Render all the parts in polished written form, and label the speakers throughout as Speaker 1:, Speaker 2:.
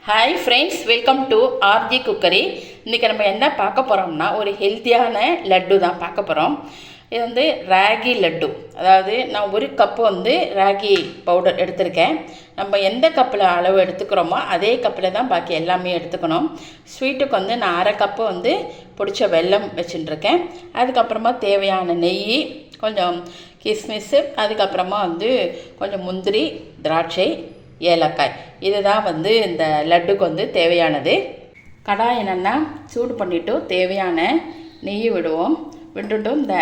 Speaker 1: Hi friends, welcome to RG cookery. இன்றைக்கி நம்ம என்ன பார்க்க போகிறோம்னா ஒரு ஹெல்த்தியான லட்டு தான் பார்க்க போகிறோம். இது வந்து ராகி லட்டு. அதாவது நான் ஒரு கப்பு வந்து ராகி பவுடர் எடுத்திருக்கேன். நம்ம எந்த கப்பில் அளவு எடுத்துக்கிறோமோ அதே கப்பில் தான் பாக்கி எல்லாமே எடுத்துக்கணும். ஸ்வீட்டுக்கு வந்து நான் அரை கப்பு வந்து பிடிச்ச வெல்லம் வச்சுட்டுருக்கேன். அதுக்கப்புறமா தேவையான நெய், கொஞ்சம் கிஸ்மிஸ்ஸு, அதுக்கப்புறமா வந்து கொஞ்சம் முந்திரி, திராட்சை, ஏலக்காய். இதுதான் வந்து இந்த லட்டுக்கு வந்து தேவையானது. கடாய் என்னென்னா சூடு பண்ணிவிட்டு தேவையான நெய் விடுவோம். விட்டுட்டு இந்த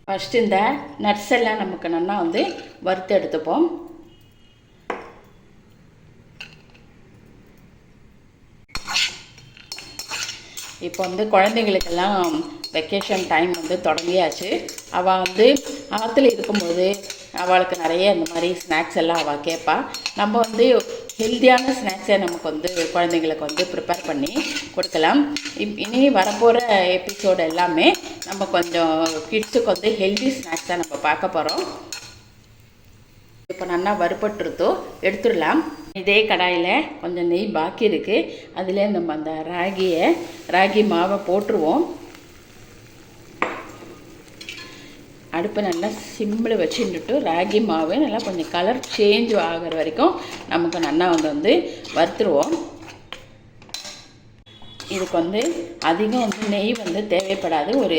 Speaker 1: ஃபஸ்ட்டு இந்த நட்ஸ் எல்லாம் நமக்கு நல்லா வந்து வறுத்து எடுத்துப்போம். இப்போ வந்து குழந்தைங்களுக்கெல்லாம் வெக்கேஷன் டைம் வந்து தொடங்கியாச்சு. அவள் வந்து ஆற்றுல இருக்கும்போது அவளுக்கு நிறைய இந்த மாதிரி ஸ்நாக்ஸ் எல்லாம் அவள் கேட்பா. நம்ம வந்து ஹெல்த்தியான ஸ்நாக்ஸை நமக்கு வந்து குழந்தைங்களுக்கு வந்து ப்ரிப்பேர் பண்ணி கொடுக்கலாம். இனி வரப்போகிற எபிசோடு எல்லாமே நம்ம கொஞ்சம் கிட்ஸுக்கு வந்து ஹெல்த்தி ஸ்நாக்ஸாக நம்ம பார்க்க போகிறோம். இப்போ நல்லா வறுபட்டுருத்தோ எடுத்துடலாம். இதே கடாயில் கொஞ்சம் நெய் பாக்கி இருக்குது. அதில் நம்ம அந்த ராகி மாவை போட்டுருவோம். அடுப்பு நல்லா சிம்மில் வச்சுட்டு ராகி மாவு நல்லா கொஞ்சம் கலர் சேஞ்ச் ஆகிற வரைக்கும் நமக்கு நல்லா வந்து வறுத்துருவோம். இதுக்கு வந்து அதிகம் வந்து நெய் வந்து தேவைப்படாது. ஒரு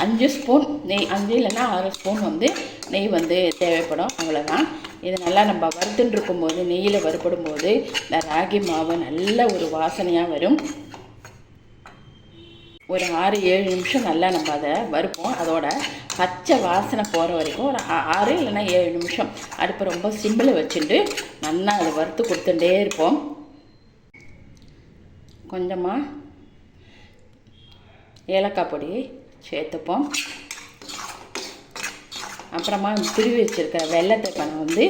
Speaker 1: 5 ஸ்பூன் நெய், 5 இல்லைன்னா 6 ஸ்பூன் வந்து நெய் வந்து தேவைப்படும், அவ்வளோதான். இது நல்லா நம்ம வறுத்துட்டு இருக்கும்போது, நெய்யில் வறுப்படும் போது இந்த ராகி மாவு நல்ல ஒரு வாசனையாக வரும். ஒரு 6-7 நிமிஷம் நல்லா நம்ம அதை வறுப்போம். அதோட பச்சை வாசனை போகிற வரைக்கும் ஒரு 6 இல்லைன்னா 7 நிமிஷம் அடுப்பு ரொம்ப சிம்மில் வச்சுட்டு நல்லா அதை வறுத்து கொடுத்துட்டே இருப்போம். கொஞ்சமாக ஏலக்காய் பொடி சேர்த்துப்போம். அப்புறமா துருவி வச்சுருக்கிற வெல்லத்தை இப்போ நான் வந்து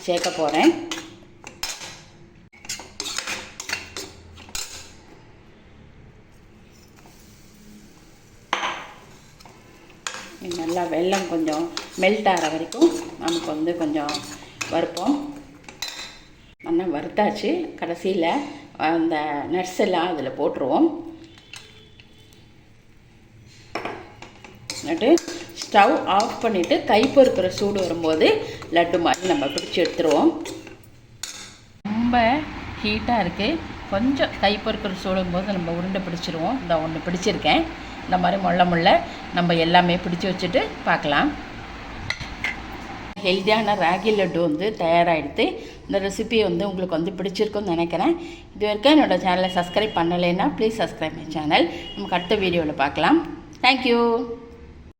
Speaker 1: சேர்க்க போகிறேன். நல்லா வெல்லம் கொஞ்சம் மெல்ட் ஆகிற வரைக்கும் நமக்கு வந்து கொஞ்சம் வறுப்போம். நல்லா வறுத்தாச்சு. கடைசியில் அந்த நட்ஸ் எல்லாம் அதில் போட்டுருவோம். நட்டு ஸ்டவ் ஆஃப் பண்ணிவிட்டு கை பொறுக்கிற சூடு வரும்போது லட்டு மாதிரி நம்ம பிடிச்சி எடுத்துருவோம். ரொம்ப ஹீட்டாக இருக்குது. கொஞ்சம் கை பொறுக்கிற சூடும் போது நம்ம உருண்டை பிடிச்சிருவோம். இந்த ஒன்று பிடிச்சிருக்கேன். இந்த மாதிரி முள்ள நம்ம எல்லாமே பிடிச்சி வச்சுட்டு பார்க்கலாம். ஹெல்த்தியான ராகி லட்டு வந்து தயாராகிடுது. இந்த ரெசிபி வந்து உங்களுக்கு வந்து பிடிச்சிருக்குன்னு நினைக்கிறேன். இது வரைக்கும் என்னோடய சேனலை சப்ஸ்கிரைப் பண்ணலைன்னா ப்ளீஸ் சப்ஸ்கிரைப் மை சேனல். நமக்கு அடுத்த வீடியோவில் பார்க்கலாம். தேங்க்யூ.